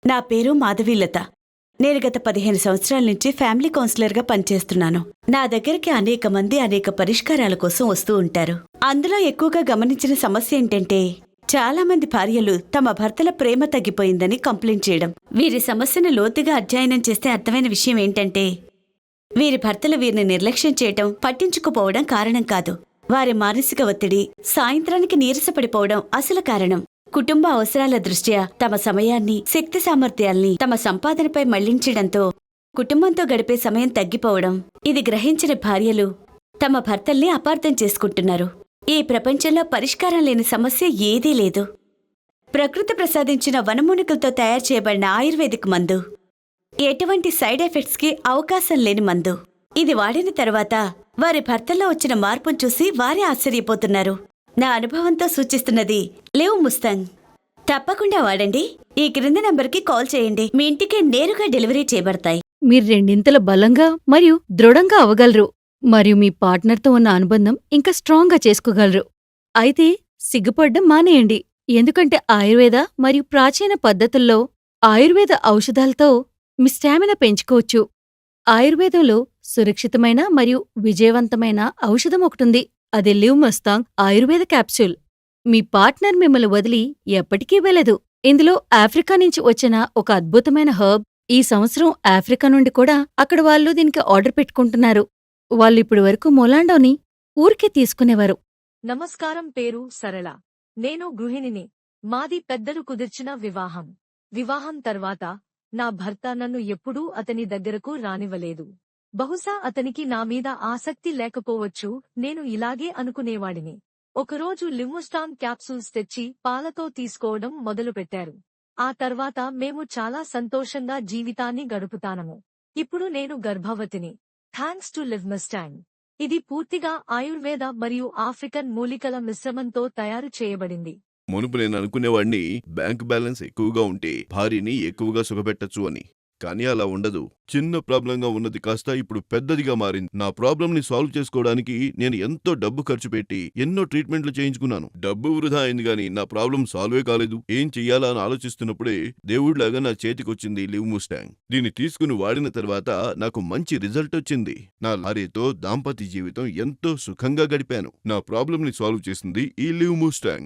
నా పేరు మాధవీలత. నేను గత 15 సంవత్సరాల నుంచి ఫ్యామిలీ కౌన్సిలర్గా పనిచేస్తున్నాను. నా దగ్గరికి అనేక మంది అనేక పరిష్కారాల కోసం వస్తూ ఉంటారు. అందులో ఎక్కువగా గమనించిన సమస్య ఏంటంటే, చాలా మంది భార్యలు తమ భర్తల ప్రేమ తగ్గిపోయిందని కంప్లైంట్ చేయడం. వీరి సమస్యను లోతుగా అధ్యయనం చేస్తే అర్థమైన విషయం ఏంటంటే, వీరి భర్తలు వీరిని నిర్లక్ష్యం చేయటం, పట్టించుకుపోవడం కారణం కాదు. వారి మానసిక ఒత్తిడి, సాయంత్రానికి నీరసపడిపోవడం అసలు కారణం. కుటుంబ అవసరాల దృష్ట్యా తమ సమయాన్ని, శక్తి సామర్థ్యాల్ని తమ సంపాదనపై మళ్లించడంతో కుటుంబంతో గడిపే సమయం తగ్గిపోవడం. ఇది గ్రహించిన భార్యలు తమ భర్తల్ని అపార్థం చేసుకుంటున్నారు. ఈ ప్రపంచంలో పరిష్కారం లేని సమస్య ఏదీ లేదు. ప్రకృతి ప్రసాదించిన వనమూలికలతో తయారు చేయబడిన ఆయుర్వేదిక్ మందు, ఎటువంటి సైడ్ ఎఫెక్ట్స్కి అవకాశం లేని మందు. ఇది వాడిన తర్వాత వారి భర్తల్లో వచ్చిన మార్పును చూసి వారే ఆశ్చర్యపోతున్నారు. నా అనుభవంతో సూచిస్తున్నది లివ్ ముస్తాంగ్. తప్పకుండా వాడండి. ఈ క్రింది నంబర్కి కాల్ చేయండి. మీ ఇంటికే నేరుగా డెలివరీ చేయబడతాయి. మీరు రెండింతల బలంగా మరియు దృఢంగా అవగలరు మరియు మీ పార్ట్నర్తో ఉన్న అనుబంధం ఇంకా స్ట్రాంగ్గా చేసుకోగలరు. అయితే సిగ్గుపడ్డం మానేయండి, ఎందుకంటే ఆయుర్వేద మరియు ప్రాచీన పద్ధతుల్లో ఆయుర్వేద ఔషధాలతో మీ స్టామినా పెంచుకోవచ్చు. ఆయుర్వేదంలో సురక్షితమైన మరియు విజయవంతమైన ఔషధం ఒకటుంది. అది లివ్ మస్తాంగ్ ఆయుర్వేద క్యాప్సూల్. మీ పార్ట్నర్ మిమ్మల్ని వదిలి ఎప్పటికీ వెళ్ళదు. ఇందులో ఆఫ్రికా నుంచి వచ్చిన ఒక అద్భుతమైన హర్బ్. ఈ సంవత్సరం ఆఫ్రికా నుండి కూడా అక్కడ వాళ్ళు దీనికి ఆర్డర్ పెట్టుకుంటున్నారు. వాళ్ళు ఇప్పటి వరకు మొలాండోని ఊరికే తీసుకునేవారు. నమస్కారం, పేరు సరళ. నేను గృహిణిని. మాది పెద్దలు కుదిర్చిన వివాహం తర్వాత నా భర్త నన్ను ఎప్పుడూ అతని దగ్గరకు రానివ్వలేదు. బహుశా అతనికి నా మీద ఆసక్తి లేకపోవచ్చు, నేను ఇలాగే అనుకునేవాడిని. ఒకరోజు లిమ్ముస్టాన్ క్యాప్సూల్స్ తెచ్చి పాలతో తీసుకోవడం మొదలుపెట్టారు. ఆ తర్వాత మేము చాలా సంతోషంగా జీవితాన్ని గడుపుతానము. ఇప్పుడు నేను గర్భవతిని. Thanks to Liv Mustang. ఇది పూర్తిగా ఆయుర్వేద మరియు ఆఫ్రికన్ మూలికల మిశ్రమంతో తయారు చేయబడింది. మునుపు నేను అనుకునేవాడిని బ్యాంక్ బ్యాలెన్స్ ఎక్కువగా ఉంటే భార్యని ఎక్కువగా సుఖపెట్టచ్చు అని. కానీ అలా ఉండదు. చిన్న ప్రాబ్లంగా ఉన్నది కాస్త ఇప్పుడు పెద్దదిగా మారింది. నా ప్రాబ్లంని సాల్వ్ చేసుకోవడానికి నేను ఎంతో డబ్బు ఖర్చు పెట్టి ఎన్నో ట్రీట్మెంట్లు చేయించుకున్నాను. డబ్బు వృధా అయింది గాని నా ప్రాబ్లం సాల్వే కాలేదు. ఏం చెయ్యాలా అని ఆలోచిస్తున్నప్పుడే దేవుడిలాగా నా చేతికొచ్చింది లివ్ ముస్టాంగ్. దీన్ని తీసుకుని వాడిన తర్వాత నాకు మంచి రిజల్ట్ వచ్చింది. నా భార్యతో దాంపత్య జీవితం ఎంతో సుఖంగా గడిపాను. నా ప్రాబ్లంని సాల్వ్ చేసింది ఈ లివ్ ముస్టాంగ్.